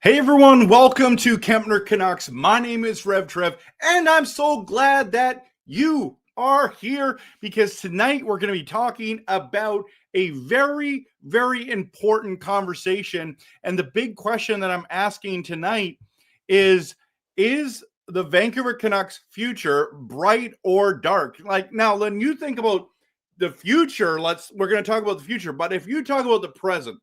Hey everyone, welcome to Kempner Canucks. My name is RevTrev, and I'm so glad that you are here because tonight we're going to be talking about a very, very important conversation. And the big question that I'm asking tonight is the Vancouver Canucks future bright or dark? Like, now, when you think about the future, we're going to talk about the future, but if you talk about the present,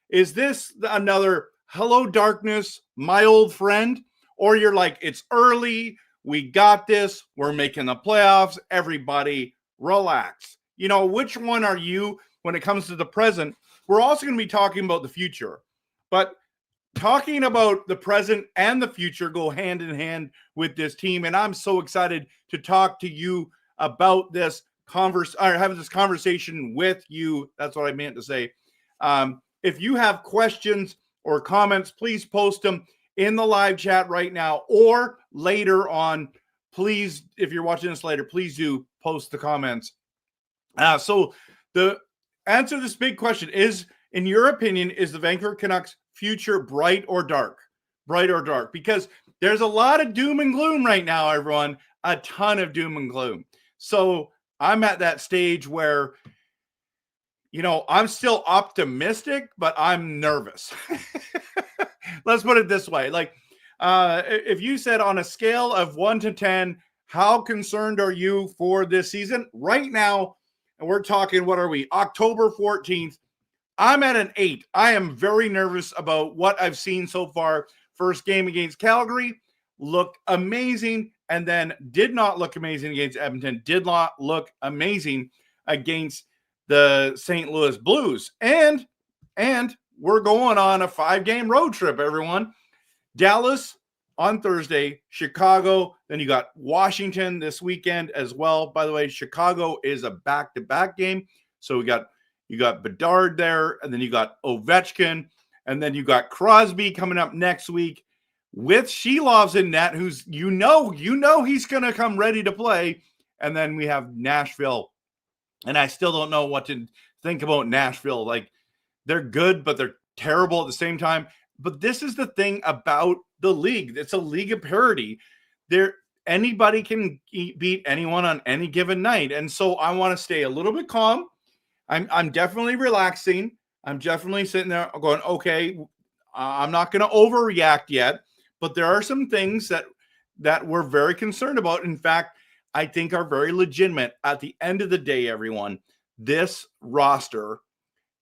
is this another hello darkness, my old friend? Or you're like, it's early, we got this, we're making the playoffs, everybody relax. You know, which one are you when it comes to the present? We're also going to be talking about the future. But talking about the present and the future go hand in hand with this team. And I'm so excited to talk to you about this having this conversation with you. That's what I meant to say. If you have questions or comments, please post them in the live chat right now or later on. Please, if you're watching this later, please do post the comments. So the answer to this big question is, in your opinion, is the Vancouver Canucks future bright or dark? Bright or dark? Because there's a lot of doom and gloom right now, everyone. A ton of doom and gloom. So I'm at that stage where, you know, I'm still optimistic, but I'm nervous. Let's put it this way. Like, if you said on a scale of 1 to 10, how concerned are you for this season? Right now, and we're talking, what are we, October 14th, I'm at an 8. I am very nervous about what I've seen so far. First game against Calgary looked amazing, and then did not look amazing against Edmonton, did not look amazing against the St. Louis Blues. And we're going on a 5-game road trip, everyone. Dallas on Thursday, Chicago, then you got Washington this weekend as well. By the way, Chicago is a back-to-back game. So you got Bedard there, and then you got Ovechkin, and then you got Crosby coming up next week with Shelov's in net, who's you know he's going to come ready to play. And then we have Nashville. And I still don't know what to think about Nashville. Like, they're good, but they're terrible at the same time. But this is the thing about the league. It's a league of parity. Anybody can beat anyone on any given night. And so I want to stay a little bit calm. I'm definitely relaxing. I'm definitely sitting there going, okay, I'm not going to overreact yet. But there are some things that we're very concerned about. In fact, I think are very legitimate. At the end of the day, everyone, this roster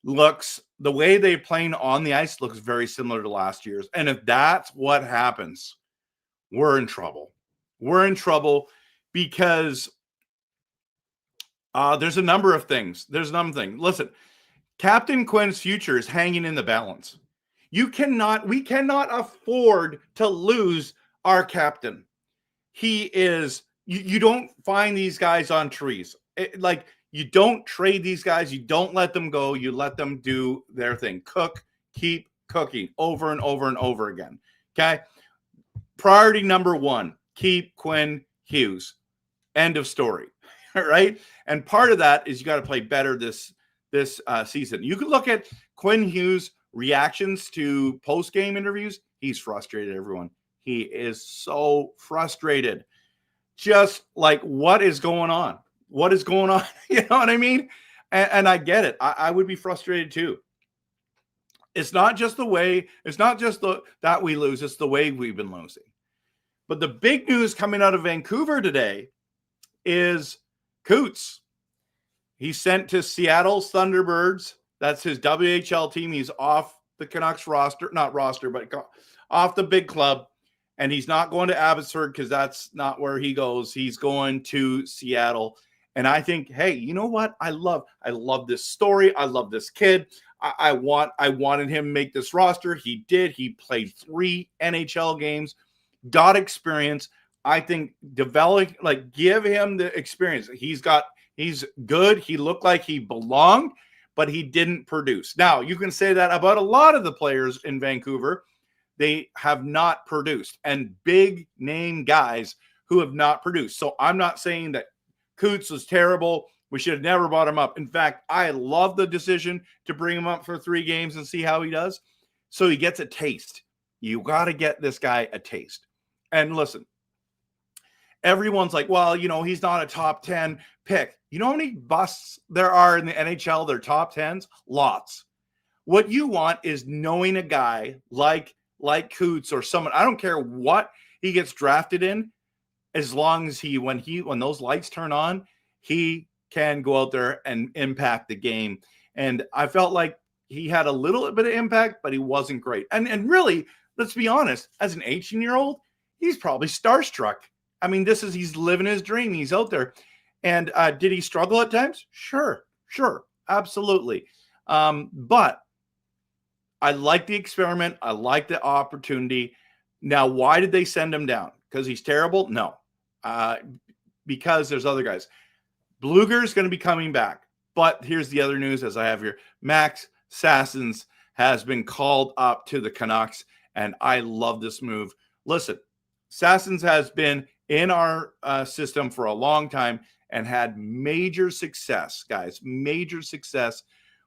looks, the way they're playing on the ice looks very similar to last year's. And if that's what happens, we're in trouble. We're in trouble because there's a number of things. Listen, Captain Quinn's future is hanging in the balance. We cannot afford to lose our captain. He is, you don't find these guys on trees. You don't trade these guys. You don't let them go. You let them do their thing. Keep cooking over and over and over again. Okay. Priority number 1, keep Quinn Hughes. End of story. Right. And part of that is you got to play better this season. You can look at Quinn Hughes' reactions to post-game interviews. He's frustrated, everyone. He is so frustrated. Just like, what is going on? What is going on? You know what I mean? And I get it. I would be frustrated too. It's not just that we lose. It's the way we've been losing. But the big news coming out of Vancouver today is Coots. He's sent to Seattle Thunderbirds. That's his WHL team. He's off the Canucks roster, not roster, but off the big club. And he's not going to Abbotsford because that's not where he goes. He's going to Seattle. And I think, hey, you know what? I love this story. I love this kid. I wanted him to make this roster. He did. He played 3 NHL games, got experience. I think give him the experience. He's good. He looked like he belonged, but he didn't produce. Now, you can say that about a lot of the players in Vancouver. They have not produced, and big name guys who have not produced. So I'm not saying that Coots was terrible. We should have never brought him up. In fact, I love the decision to bring him up for 3 games and see how he does. So he gets a taste. You got to get this guy a taste. And listen, everyone's like, well, he's not a top 10 pick. You know how many busts there are in the NHL? They're top 10s? Lots. What you want is knowing a guy like Coots or someone. I don't care what he gets drafted in, as long as when those lights turn on, he can go out there and impact the game. And I felt like he had a little bit of impact, but he wasn't great. And really, let's be honest, as an 18-year-old, he's probably starstruck. I mean, he's living his dream. He's out there. And did he struggle at times? Sure, absolutely. But I like the experiment. I like the opportunity. Now, why did they send him down? Because he's terrible? No. Because there's other guys. Blueger's going to be coming back. But here's the other news as I have here. Max Sassons has been called up to the Canucks, and I love this move. Listen, Sassons has been in our system for a long time and had major success, guys, major success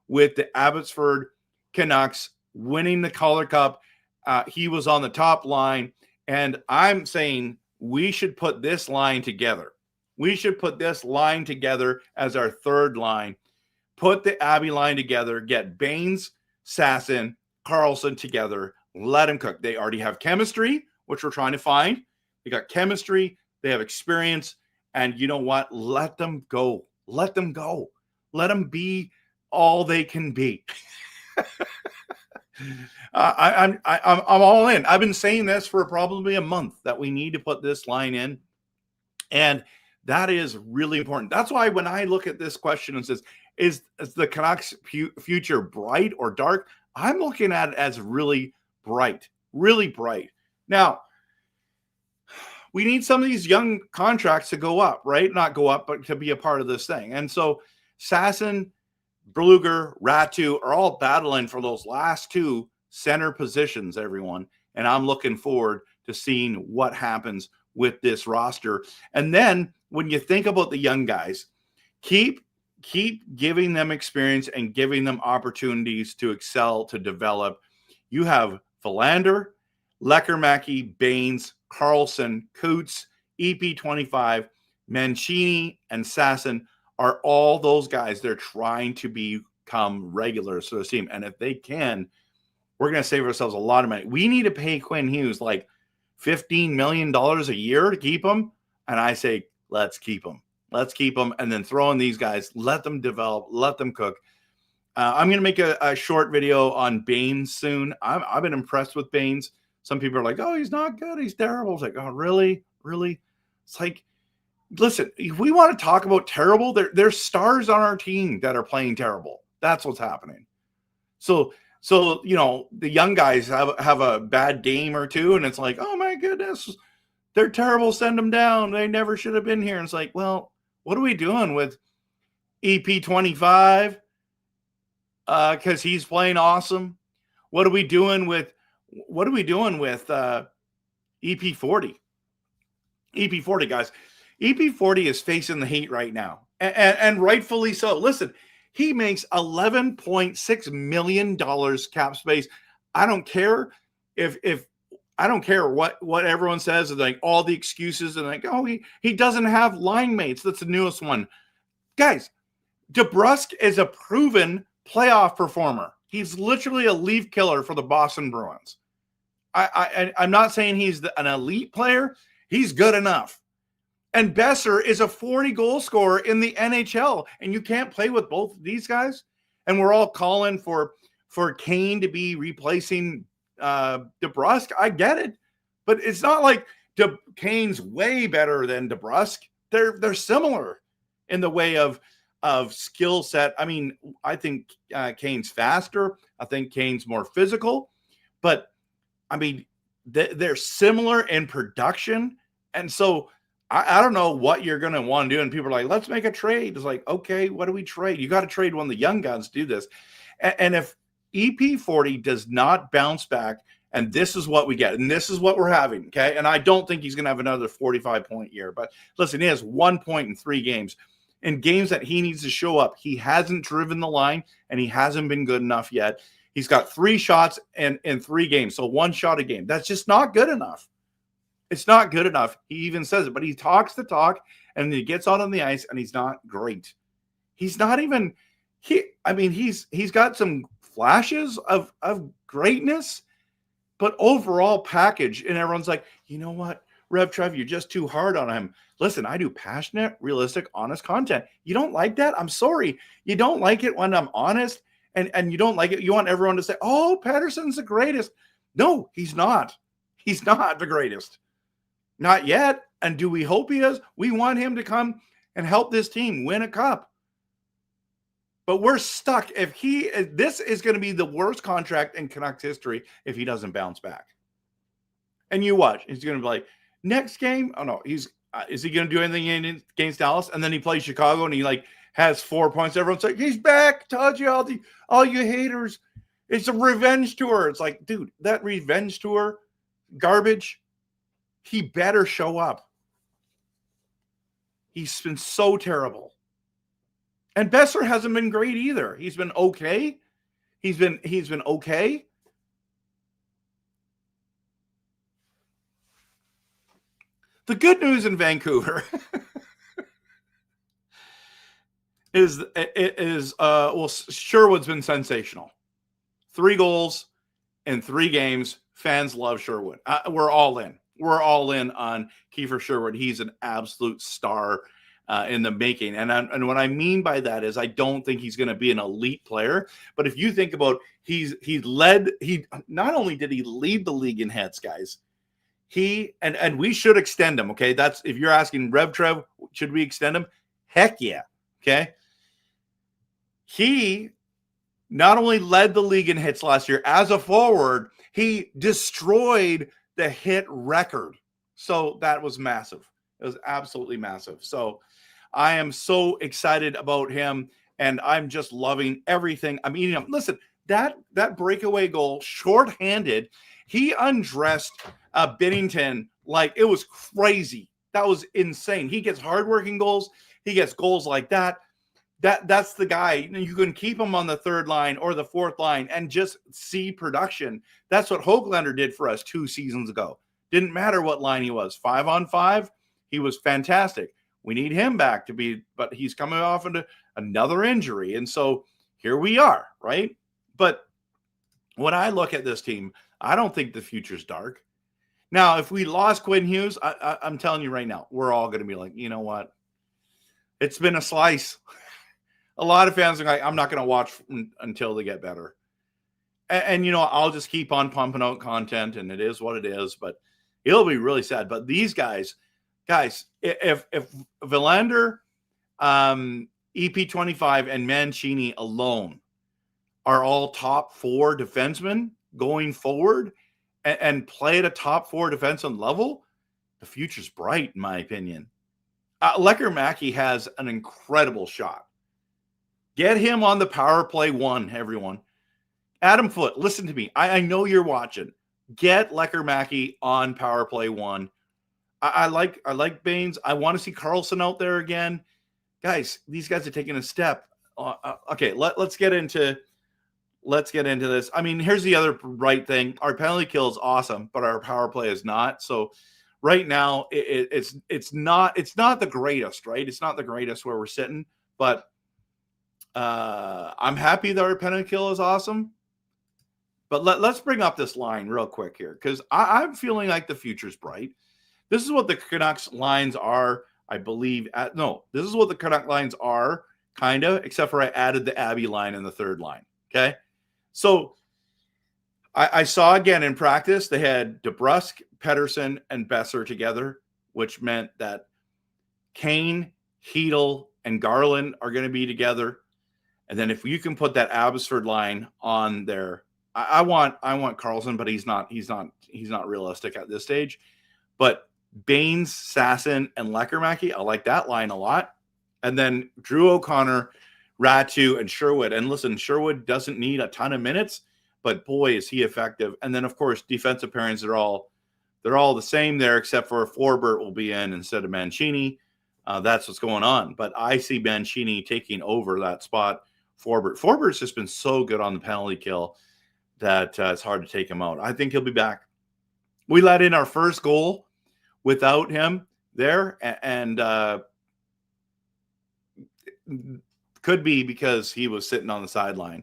with the Abbotsford Canucks winning the Calder Cup. He was on the top line, and I'm saying we should put this line together. We should put this line together as our third line. Put the Abbey line together, get Baines, Sasson, Carlson together, let them cook. They already have chemistry, which we're trying to find. They got chemistry, they have experience, and you know what? Let them go. Let them go. Let them be all they can be. I'm all in. I've been saying this for probably a month that we need to put this line in, and that is really important. That's why when I look at this question and says, is the Canucks future bright or dark? I'm looking at it as really bright, really bright. Now, we need some of these young contracts to go up, right? Not go up, but to be a part of this thing. And so Sasson, Blueger, Ratu are all battling for those last two center positions, everyone. And I'm looking forward to seeing what happens with this roster. And then when you think about the young guys, keep giving them experience and giving them opportunities to excel, to develop. You have Verlander, Leckermacky, Baines, Carlson, Coots, EP25, Mancini, and Sasson are all those guys. They're trying to become regulars to the team. And if they can, we're going to save ourselves a lot of money. We need to pay Quinn Hughes like $15 million a year to keep him. And I say, let's keep him. Let's keep them, and then throw in these guys. Let them develop. Let them cook. I'm going to make a short video on Baines soon. I've been impressed with Baines. Some people are like, oh, he's not good. He's terrible. It's like, oh, really? Really? It's like, listen, if we want to talk about terrible, there's stars on our team that are playing terrible. That's what's happening. So the young guys have a bad game or two, and it's like, oh, my goodness, they're terrible. Send them down. They never should have been here. And it's like, well, what are we doing with EP25? Because he's playing awesome. What are we doing with EP40? EP40, guys. EP40 is facing the heat right now, and rightfully so. Listen, he makes $11.6 million cap space. I don't care I don't care what everyone says, and like all the excuses, and like, oh, he doesn't have line mates. That's the newest one. Guys, DeBrusk is a proven playoff performer. He's literally a leaf killer for the Boston Bruins. I'm not saying he's an elite player. He's good enough. And Besser is a 40-goal scorer in the NHL, and you can't play with both of these guys. And we're all calling for Kane to be replacing DeBrusk. I get it, but it's not like Kane's way better than DeBrusk. They're similar in the way of skill set. I mean, I think Kane's faster. I think Kane's more physical, but I mean, they're similar in production. And so I don't know what you're going to want to do. And people are like, let's make a trade. It's like, okay, what do we trade? You got to trade one of the young guns to do this. And if EP40 does not bounce back, and this is what we get, and this is what we're having, okay? And I don't think he's going to have another 45-point year. But listen, he has 1 point in 3 games. In games that he needs to show up, he hasn't driven the line, and he hasn't been good enough yet. He's got 3 shots in 3 games, so 1 shot a game. That's just not good enough. It's not good enough. He even says it, but he talks the talk, and then he gets out on the ice, and he's not great. He's not even he's got some flashes of greatness, but overall package, and everyone's like, you know what, RevTrev, you're just too hard on him. Listen, I do passionate, realistic, honest content. You don't like that? I'm sorry. You don't like it when I'm honest, and you don't like it. You want everyone to say, oh, Patterson's the greatest. No, he's not. He's not the greatest. Not yet. And do we hope he is? We want him to come and help this team win a cup. But we're stuck. This is going to be the worst contract in Canucks history if he doesn't bounce back. And you watch. He's going to be like, next game, oh no, is he going to do anything against Dallas? And then he plays Chicago and he has 4 points. Everyone's like, he's back. Told you, all you haters. It's a revenge tour. It's like, dude, that revenge tour, garbage. He better show up. He's been so terrible. And Besser hasn't been great either. He's been okay. He's been okay. The good news in Vancouver is Sherwood's been sensational. 3 goals in 3 games. Fans love Sherwood. We're all in. We're all in on Kiefer Sherwood. He's an absolute star in the making. And what I mean by that is I don't think he's going to be an elite player. But if you think about he not only did he lead the league in hits, guys, and we should extend him. Okay. That's, if you're asking RevTrev, should we extend him? Heck yeah. Okay. He not only led the league in hits last year as a forward, he destroyed the hit record. So that was massive. It was absolutely massive. So I am so excited about him, and I'm just loving everything. I mean, listen, that breakaway goal, shorthanded, he undressed Binnington like it was crazy. That was insane. He gets hardworking goals. He gets goals like that. That's the guy. You can keep him on the 3rd line or the 4th line and just see production. That's what Höglander did for us 2 seasons ago. Didn't matter what line he was. 5-on-5, he was fantastic. We need him back but he's coming off into another injury. And so here we are, right? But when I look at this team, I don't think the future's dark. Now, if we lost Quinn Hughes, I'm telling you right now, we're all going to be like, you know what? It's been a slice. A lot of fans are like, I'm not going to watch until they get better. And I'll just keep on pumping out content, and it is what it is, but it'll be really sad. But these guys, if Verlander, EP25, and Mancini alone are all top 4 defensemen going forward and play at a top 4 defenseman level, the future's bright, in my opinion. Lecker-Mackey has an incredible shot. Get him on the power play 1, everyone. Adam Foote, listen to me. I know you're watching. Get Lecker-Mackey on power play 1. I like Baines. I want to see Carlson out there again. Guys, these guys are taking a step. Okay, let's get into this. I mean, here's the other right thing. Our penalty kill is awesome, but our power play is not. So right now it's not the greatest, right? It's not the greatest where we're sitting, but I'm happy that our penalty kill is awesome. But let's bring up this line real quick here, because I'm feeling like the future's bright. This is what the Canucks lines are, I believe. This is what the Canucks lines are, kind of, except for I added the Abby line in the 3rd line. Okay. So I saw again in practice, they had DeBrusk, Pettersson, and Besser together, which meant that Kane, Hedl, and Garland are going to be together. And then if you can put that Abbotsford line on there, I want Carlson, but he's not realistic at this stage. But Baines, Sasson, and Lecker-Mackey, I like that line a lot. And then Drew O'Connor, Ratu, and Sherwood. And listen, Sherwood doesn't need a ton of minutes, but boy, is he effective. And then, of course, defensive pairings are all the same there, except for Forbert will be in instead of Mancini. That's what's going on. But I see Mancini taking over that spot. Forbert's just been so good on the penalty kill. that it's hard to take him out. I think he'll be back. We let in our first goal without him there, and could be because he was sitting on the sideline.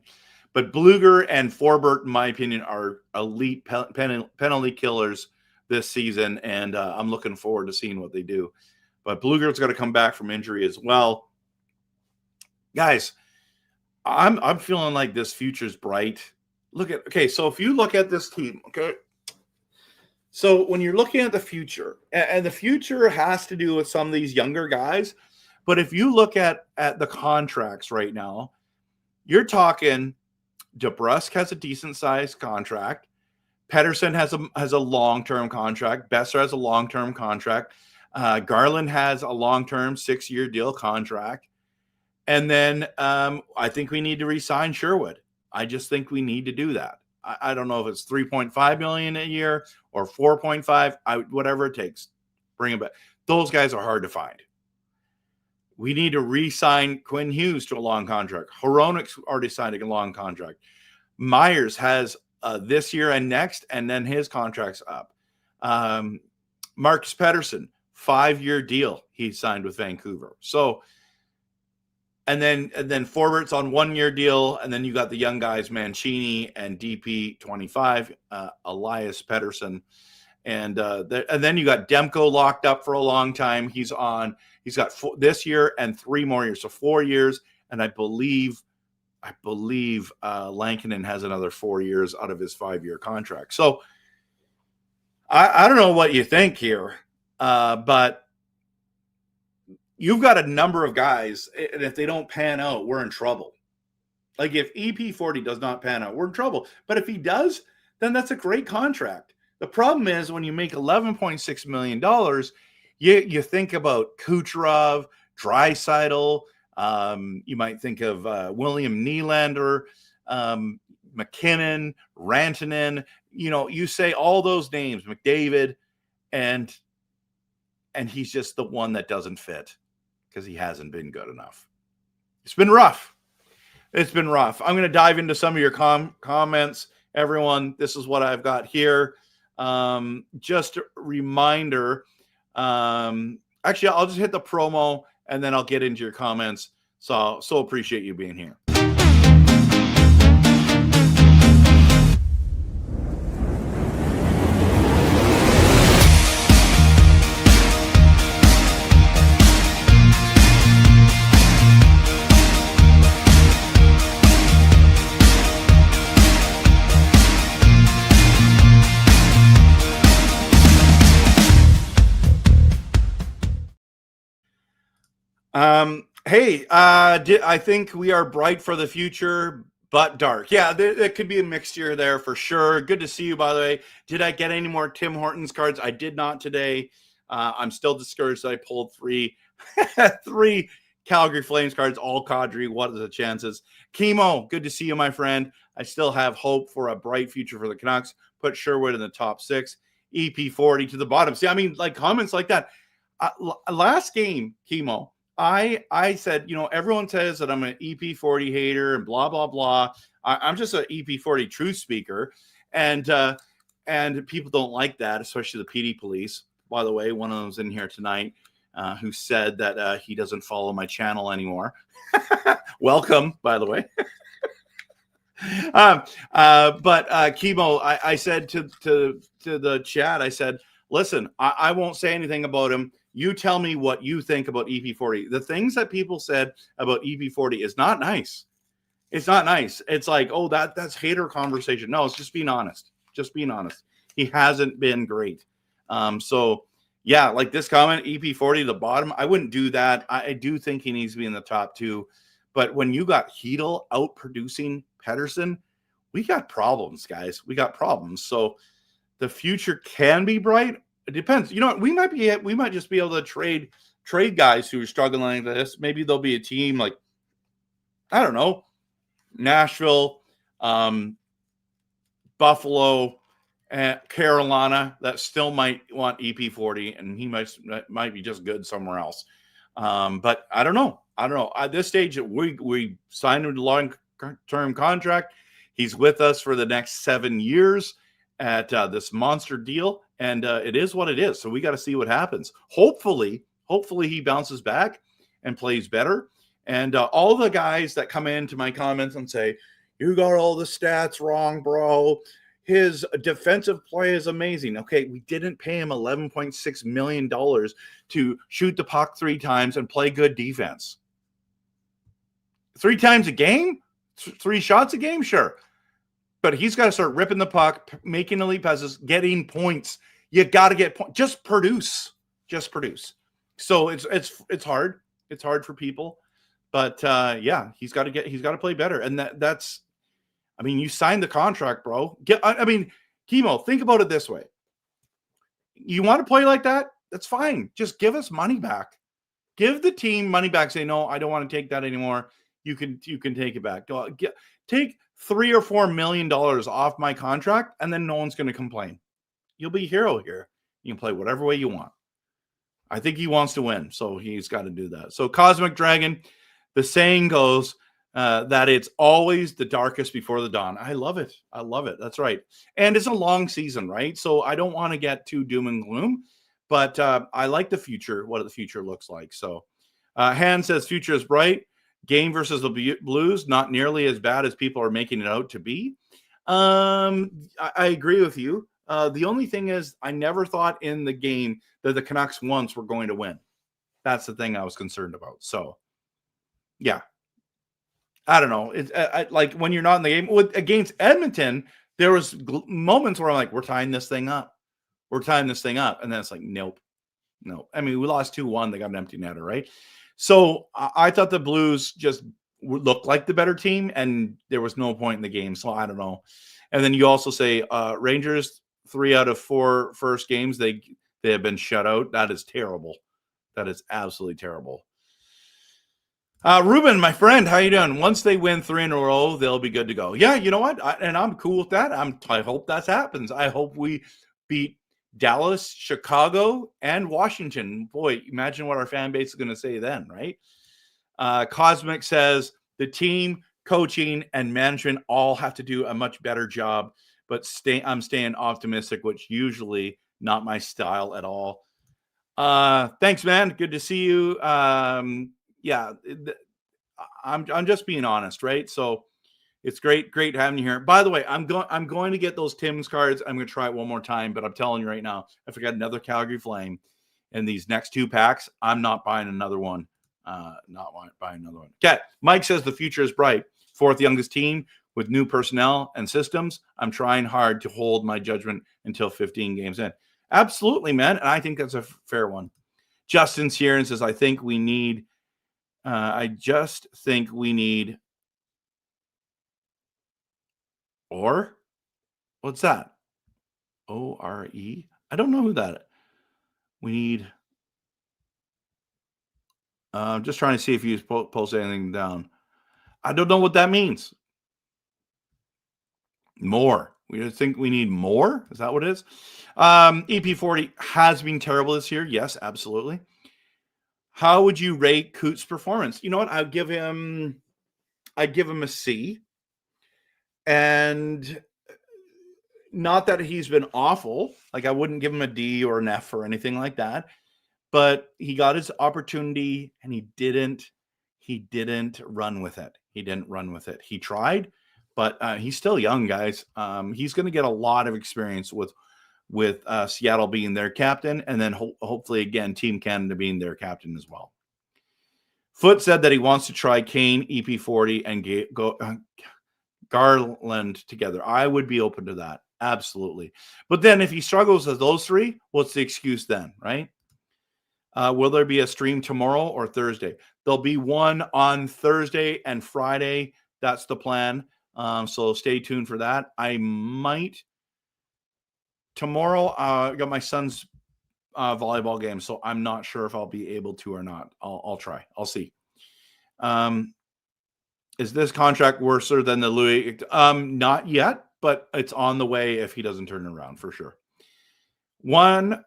But Bluger and Forbert, in my opinion, are elite penalty killers this season, and I'm looking forward to seeing what they do. But Bluger's got to come back from injury as well. Guys, I'm feeling like this future's bright. So if you look at this team, okay, so when you're looking at the future, and the future has to do with some of these younger guys, but if you look at the contracts right now, you're talking DeBrusk has a decent-sized contract. Pettersson has a long-term contract. Besser has a long-term contract. Garland has a long-term 6-year deal contract. And then I think we need to re-sign Sherwood. I just think we need to do that. I don't know if it's $3.5 million a year or $4.5, whatever it takes. Bring him back. Those guys are hard to find. We need to re-sign Quinn Hughes to a long contract. Hronik's already signed a long contract. Myers has this year and next, and then his contract's up. Marcus Pettersson, 5-year deal he signed with Vancouver. So, and then Forbert's on 1-year deal, and then you got the young guys Mancini and DP 25, Elias Pettersson, and then you got Demko locked up for a long time. He's got this year and 3 more years, so 4 years, and I believe Lankinen has another 4 years out of his 5-year contract. So I don't know what you think here, but you've got a number of guys, and if they don't pan out, we're in trouble. Like if EP40 does not pan out, we're in trouble. But if he does, then that's a great contract. The problem is when you make $11.6 million, you think about Kucherov, Draisaitl, you might think of William Nylander, McKinnon, Rantanen. You say all those names, McDavid, and he's just the one that doesn't fit because he hasn't been good enough. It's been rough. I'm going to dive into some of your comments. Everyone, this is what I've got here. Just a reminder. Actually, I'll just hit the promo and then I'll get into your comments. So appreciate you being here. I think we are bright for the future, but dark. Yeah, there could be a mixture there for sure. Good to see you, by the way. Did I get any more Tim Hortons cards? I did not today. I'm still discouraged that I pulled three Calgary Flames cards, all Kadri. What are the chances? Chemo, good to see you, my friend. I still have hope for a bright future for the Canucks. Put Sherwood in the top 6. EP40 to the bottom. See, I mean, like comments like that. Last game, Chemo, I said, everyone says that I'm an EP40 hater and blah, blah, blah. I'm just an EP40 truth speaker. And people don't like that, especially the PD police. By the way, one of them's in here tonight who said that he doesn't follow my channel anymore. Welcome, by the way. But Chemo, I said to the chat, I said, listen, I won't say anything about him. You tell me what you think about EP40. The things that people said about EP40 is not nice. It's not nice. It's like, oh, that's hater conversation. No, it's just being honest. Just being honest. He hasn't been great. So yeah, like this comment, EP40, the bottom, I wouldn't do that. I do think he needs to be in the top 2. But when you got Hedl out producing Pettersson, we got problems, guys. We got problems. So the future can be bright. It depends. You know what? We might just be able to trade guys who are struggling like this. Maybe there'll be a team like, I don't know, Nashville, Buffalo, and Carolina that still might want EP40, and he might be just good somewhere else. But I don't know. At this stage, we signed him to a long-term contract. He's with us for the next 7 years at this monster deal, and it is what it is. So we got to see what happens. Hopefully he bounces back and plays better. And all the guys that come into my comments and say, you got all the stats wrong, bro. His defensive play is amazing. Okay, we didn't pay him $11.6 million to shoot the puck 3 times and play good defense. 3 times a game? 3 shots a game? Sure. But he's got to start ripping the puck, making elite passes, getting points. You got to get points. Just produce. So it's hard. It's hard for people. But yeah, he's got to play better. And that's, I mean, you signed the contract, bro. Chemo, think about it this way. You want to play like that? That's fine. Just give us money back. Give the team money back. Say, no, I don't want to take that anymore. You can take it back. Take $3 or $4 million off my contract, and then no one's going to complain. You'll be a hero here. You can play whatever way you want. I think he wants to win, so he's got to do that. So Cosmic Dragon, the saying goes that it's always the darkest before the dawn. I love it. That's right. And it's a long season, right? So I don't want to get too doom and gloom, but I like the future, what the future looks like. So Han says future is bright. Game versus the Blues, not nearly as bad as people are making it out to be. I agree with you. The only thing is I never thought in the game that the Canucks once were going to win. That's the thing I was concerned about. So, yeah. I don't know. It's like when you're not in the game against Edmonton, there was moments where I'm like, we're tying this thing up. And then it's like, nope. I mean, we lost 2-1. They got an empty netter, right? So I thought the Blues just looked like the better team, and there was no point in the game. So I don't know. And then you also say Rangers, 3 out of 4 first games, they have been shut out. That is terrible. That is absolutely terrible. Ruben, my friend, how you doing? Once they win 3 in a row, they'll be good to go. Yeah, you know what? And I'm cool with that. I hope that happens. I hope we beat Dallas, Chicago, and Washington. Boy, imagine what our fan base is going to say then, right? Cosmic says the team, coaching, and management all have to do a much better job, but I'm staying optimistic, which usually not my style at all. Thanks, man. Good to see you. Yeah, I'm just being honest, right? So it's great having you here. By the way, I'm going to get those Tim's cards. I'm going to try it one more time, but I'm telling you right now, if I got another Calgary Flame in these next 2 packs, I'm not buying another one. Okay, Mike says the future is bright. 4th youngest team with new personnel and systems. I'm trying hard to hold my judgment until 15 games in. Absolutely, man. And I think that's a fair one. Justin's here and says, I just think we need or what's that? O-R-E? I don't know who that is. We need. I'm just trying to see if you post anything down. I don't know what that means. More. We think we need more? Is that what it is? EP40 has been terrible this year. Yes, absolutely. How would you rate Coots' performance? You know what? I'd give him a C. And not that he's been awful. Like I wouldn't give him a D or an F or anything like that. But he got his opportunity and he didn't run with it. He tried, but he's still young, guys. He's going to get a lot of experience with Seattle being their captain, and then hopefully again Team Canada being their captain as well. Foot said that he wants to try Kane, EP40, and Garland together. I would be open to that, absolutely. But then if he struggles with those 3, what's the excuse then, right? Will there be a stream tomorrow or Thursday? There'll be one on Thursday and Friday. That's the plan. So stay tuned for that. I might tomorrow. I got my son's volleyball game, so I'm not sure if I'll be able to or not. I'll try. I'll see. Is this contract worse than the Louis? Not yet, but it's on the way if he doesn't turn it around for sure. 1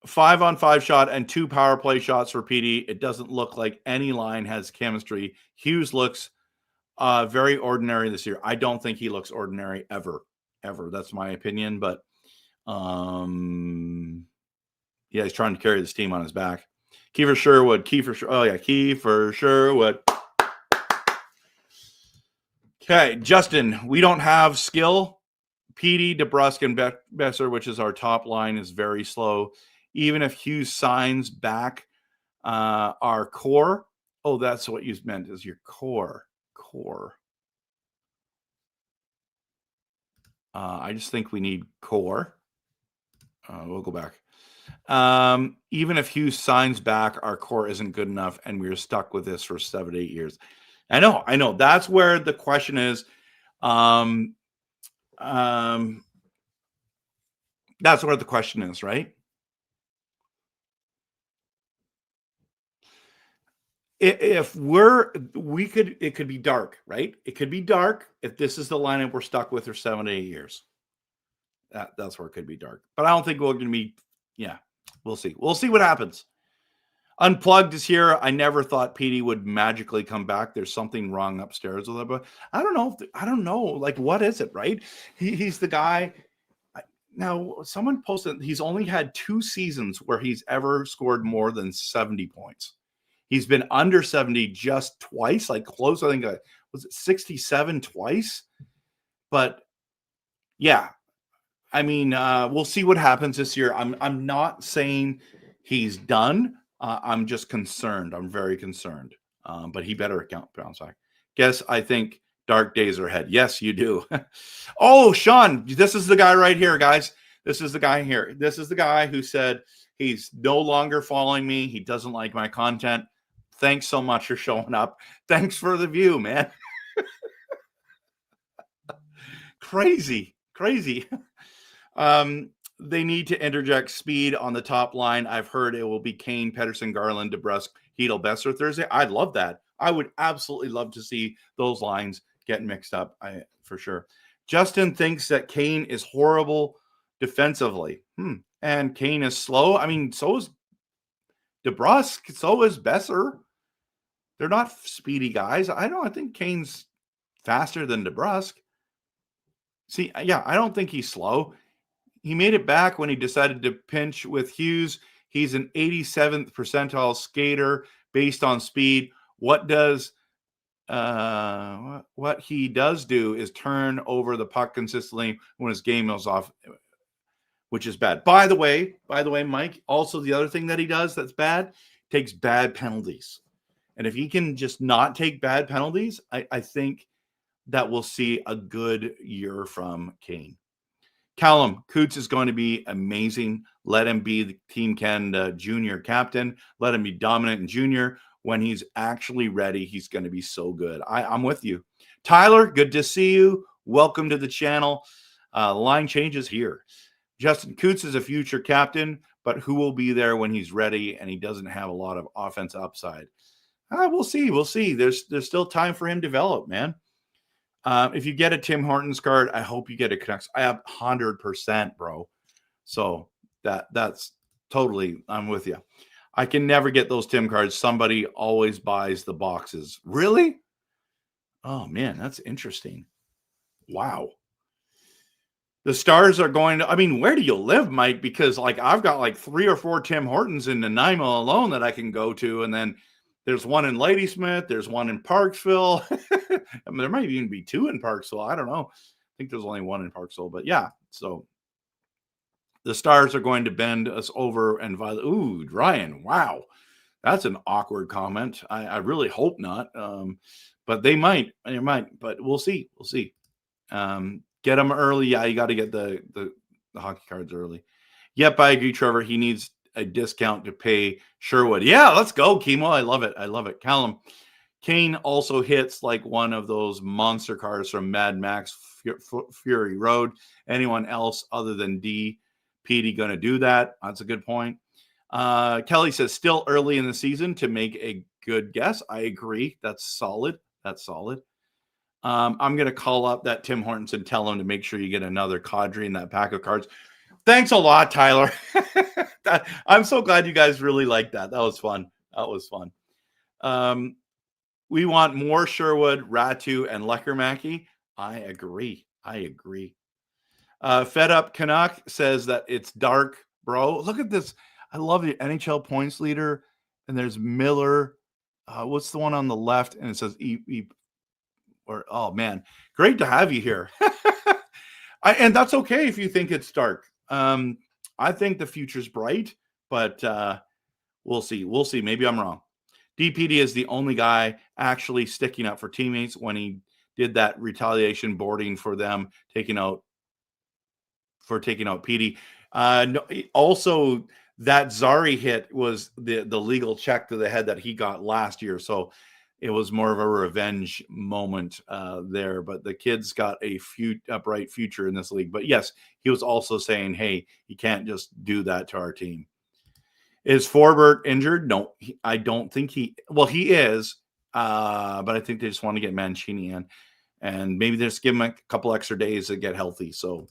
5-on-5 shot and 2 power play shots for PD. It doesn't look like any line has chemistry. Hughes looks Very ordinary this year. I don't think he looks ordinary ever. That's my opinion. But yeah, he's trying to carry this team on his back. Kiefer Sherwood. Oh yeah, Kiefer Sherwood. Okay, Justin, we don't have skill. Petey, DeBrusk, and Besser, which is our top line, is very slow. Even if Hughes signs back our core. Oh, that's what you meant is your core. I just think we need core. We'll go back. Even if Hughes signs back, our core isn't good enough, and we're stuck with this for 7 to 8 years. I know. That's where the question is. That's where the question is, right? It could be dark, right? It could be dark if this is the lineup we're stuck with for 7 to 8 years. That's where it could be dark. But I don't think we're going to be. Yeah, we'll see. We'll see what happens. Unplugged is here. I never thought Petey would magically come back. There's something wrong upstairs with it, but I don't know. I don't know. Like, what is it, right? He's the guy. Now, someone posted he's only had 2 seasons where he's ever scored more than 70 points. He's been under 70 just twice, like close. I think was it 67 twice? But yeah, I mean, we'll see what happens this year. I'm not saying he's done. I'm just concerned. I'm very concerned. But he better bounce back. Guess I think dark days are ahead. Yes, you do. Oh, Sean, this is the guy right here, guys. This is the guy here. This is the guy who said he's no longer following me. He doesn't like my content. Thanks so much for showing up. Thanks for the view, man. Crazy. They need to interject speed on the top line. I've heard it will be Kane, Pettersson, Garland, DeBrusk, Hedel, Besser Thursday. I'd love that. I would absolutely love to see those lines get mixed up, for sure. Justin thinks that Kane is horrible defensively. And Kane is slow. I mean, so is DeBrusk. So is Besser. They're not speedy guys. I think Kane's faster than DeBrusk. See, yeah, I don't think he's slow. He made it back when he decided to pinch with Hughes. He's an 87th percentile skater based on speed. What he does do is turn over the puck consistently when his game is off, which is bad. By the way, Mike, also the other thing that he does that's bad, takes bad penalties. And if he can just not take bad penalties, I think that we'll see a good year from Kane. Callum, Coots is going to be amazing. Let him be the Team Canada junior captain. Let him be dominant in junior. When he's actually ready, he's going to be so good. I'm with you. Tyler, good to see you. Welcome to the channel. Line changes here. Justin, Coots is a future captain, but who will be there when he's ready and he doesn't have a lot of offense upside? We'll see. There's still time for him to develop, man. If you get a Tim Hortons card, I hope you get a Canucks. I have 100%, bro. So that's totally, I'm with you. I can never get those Tim cards. Somebody always buys the boxes. Really? Oh, man, that's interesting. Wow. The Stars are going to, I mean, where do you live, Mike? Because I've got 3 or 4 Tim Hortons in Nanaimo alone that I can go to. And then there's one in Ladysmith. There's one in Parksville. I mean, there might even be 2 in Parksville. I don't know. I think there's only 1 in Parksville. But yeah, so the Stars are going to bend us over and violate. Ooh, Ryan, wow. That's an awkward comment. I really hope not. But they might. But we'll see. Get them early. Yeah, you got to get the hockey cards early. Yep, I agree, Trevor. He needs a discount to pay Sherwood. Yeah, let's go, Chemo. I love it. Callum, Kane also hits like one of those monster cars from Mad Max Fury Road. Anyone else other than D, Petey going to do that? That's a good point. Kelly says still early in the season to make a good guess. I agree. That's solid. I'm going to call up that Tim Hortons and tell him to make sure you get another cadre in that pack of cards. Thanks a lot, Tyler. I'm so glad you guys really liked that. That was fun. We want more Sherwood, Ratu, and Leckermacki. I agree. Fed Up Canuck says that it's dark, bro. Look at this. I love the NHL points leader. And there's Miller. What's the one on the left? And it says oh man, great to have you here. And that's okay if you think it's dark. I think the future's bright, but we'll see. Maybe I'm wrong. DPD is the only guy actually sticking up for teammates when he did that retaliation boarding for them taking out PD. No, also, that Zari hit was the legal check to the head that he got last year. So it was more of a revenge moment there. But the kid's got a bright future in this league. But yes, he was also saying, hey, you can't just do that to our team. Is Forbert injured? No, I don't think he is. But I think they just want to get Mancini in. And maybe just give him a couple extra days to get healthy. So,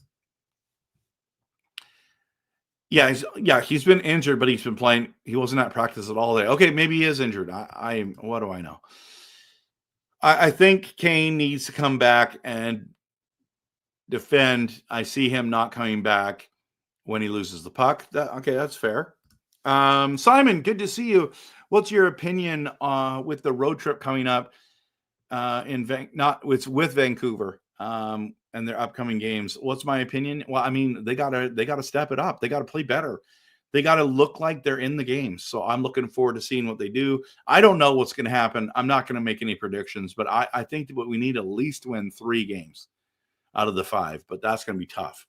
he's been injured, but he's been playing. He wasn't at practice at all day. Okay, maybe he is injured. What do I know? I think Kane needs to come back and defend. I see him not coming back when he loses the puck. That's fair. Simon, good to see you. What's your opinion with the road trip coming up with Vancouver and their upcoming games? What's my opinion? Well, I mean, they gotta step it up. They gotta play better. They gotta look like they're in the game. So I'm looking forward to seeing what they do. I don't know what's going to happen. I'm not going to make any predictions, but I think that we need at least win 3 games out of the 5, but that's going to be tough.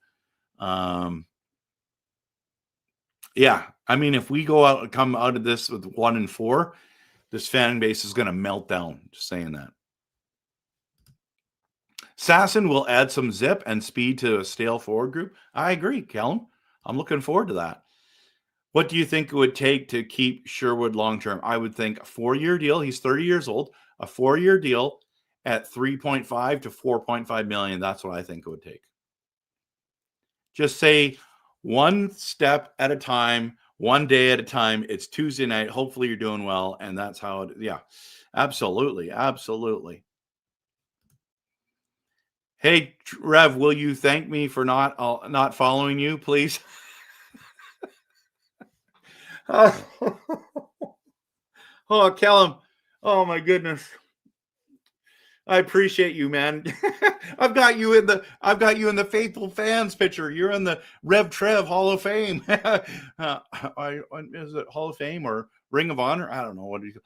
Yeah, I mean, if we come out of this with 1-4, this fan base is going to melt down. Just saying that. Sasson will add some zip and speed to a stale forward group. I agree, Callum. I'm looking forward to that. What do you think it would take to keep Sherwood long-term? I would think a 4-year deal. He's 30 years old. A 4-year deal at $3.5 to $4.5 million. That's what I think it would take. Just say one step at a time, one day at a time. It's Tuesday night. Hopefully you're doing well. And that's how absolutely. Hey, Rev, will you thank me for not following you, please? Oh, Callum. Oh my goodness. I appreciate you, man. I've got you in the faithful fans picture. You're in the RevTrev Hall of Fame. Is it Hall of Fame or Ring of Honor? I don't know what do you.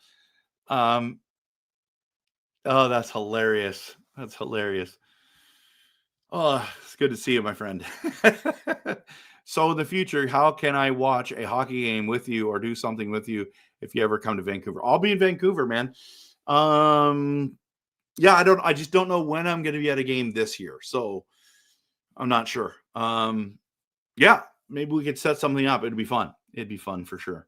Oh, that's hilarious. Oh, it's good to see you, my friend. So in the future, how can I watch a hockey game with you or do something with you if you ever come to Vancouver? I'll be in Vancouver, man. I just don't know when I'm going to be at a game this year. So I'm not sure. Maybe we could set something up. It'd be fun. It'd be fun for sure.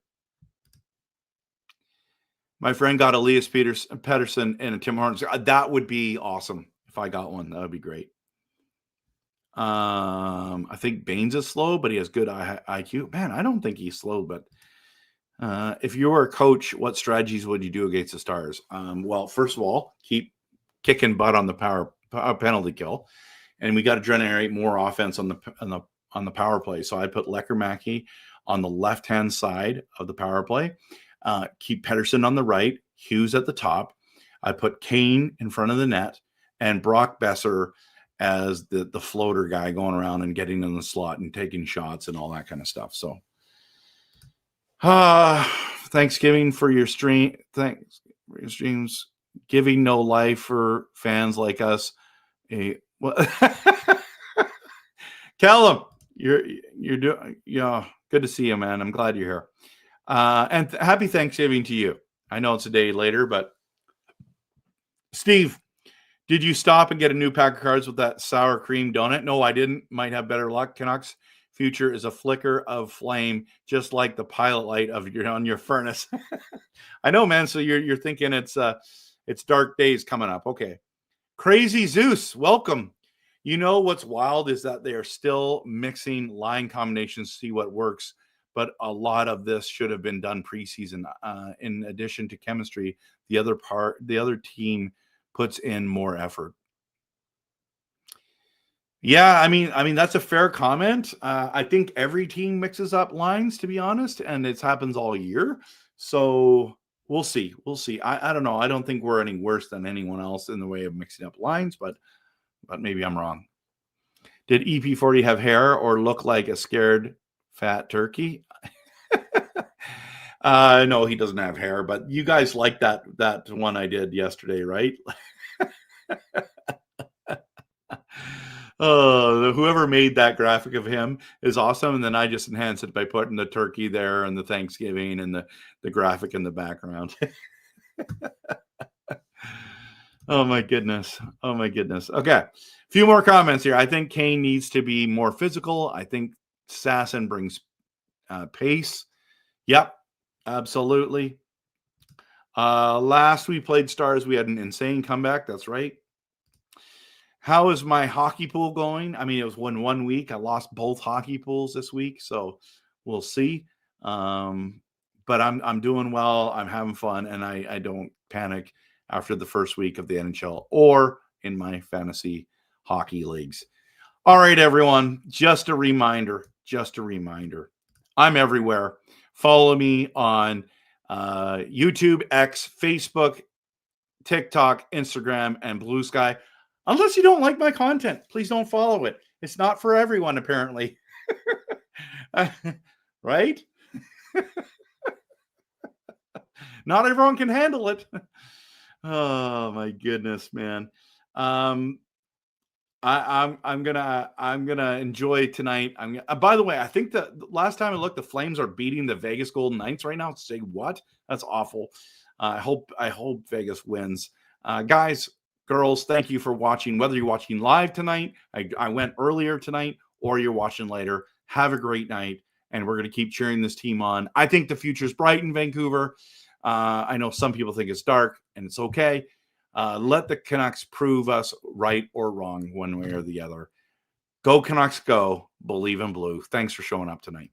My friend got Elias Pettersson and a Tim Hortons. That would be awesome if I got one. That would be great. I think Baines is slow, but he has good IQ. Man, I don't think he's slow, but if you were a coach, what strategies would you do against the Stars? Well, first of all, keep kicking butt on the power penalty kill, and we got to generate more offense on the power play. So I put Leckermacki on the left-hand side of the power play. Keep Pettersson on the right, Hughes at the top. I put Kane in front of the net and Brock Besser as the floater guy going around and getting in the slot and taking shots and all that kind of stuff. So Thanksgiving for your stream. Thanks for your streams. Giving no life for fans like us. Callum, you're doing, good to see you, man. I'm glad you're here. And happy Thanksgiving to you. I know it's a day later, but Steve, did you stop and get a new pack of cards with that sour cream donut? No, I didn't. Might have better luck. Canucks future is a flicker of flame, just like the pilot light on your furnace. I know, man. So you're thinking it's dark days coming up. Okay. Crazy Zeus, welcome. You know what's wild is that they are still mixing line combinations to see what works but a lot of this should have been done preseason. In addition to chemistry, the other team puts in more effort. Yeah, I mean that's a fair comment. I think every team mixes up lines, to be honest, and it happens all year. So we'll see. We'll see. I don't know. I don't think we're any worse than anyone else in the way of mixing up lines, but maybe I'm wrong. Did EP40 have hair or look like a scared fat turkey? No, he doesn't have hair, but you guys like that one I did yesterday, right? Whoever made that graphic of him is awesome. And then I just enhanced it by putting the turkey there and the Thanksgiving and the graphic in the background. Oh my goodness. Oh my goodness. Okay. A few more comments here. I think Kane needs to be more physical. I think Sasson brings pace. Yep. Absolutely. Last we played Stars, we had an insane comeback. That's right. How is my hockey pool going? I mean, it was 1 week. I lost both hockey pools this week, so we'll see. But I'm doing well. I'm having fun, and I don't panic after the first week of the NHL or in my fantasy hockey leagues. All right, everyone. Just a reminder. I'm everywhere. Follow me on YouTube, X, Facebook, TikTok, Instagram, and Blue Sky. Unless you don't like my content, please don't follow it. It's not for everyone, apparently. Right? Not everyone can handle it. Oh my goodness, man. I'm gonna enjoy tonight. By the way, I think the last time I looked, the Flames are beating the Vegas Golden Knights right now. Say what? That's awful. I hope Vegas wins. Guys, girls, thank you for watching. Whether you're watching live tonight, I went earlier tonight, or you're watching later, have a great night, and we're going to keep cheering this team on. I think the future's bright in Vancouver. I know some people think it's dark, and it's okay. Let the Canucks prove us right or wrong one way or the other. Go Canucks, go. Believe in blue. Thanks for showing up tonight.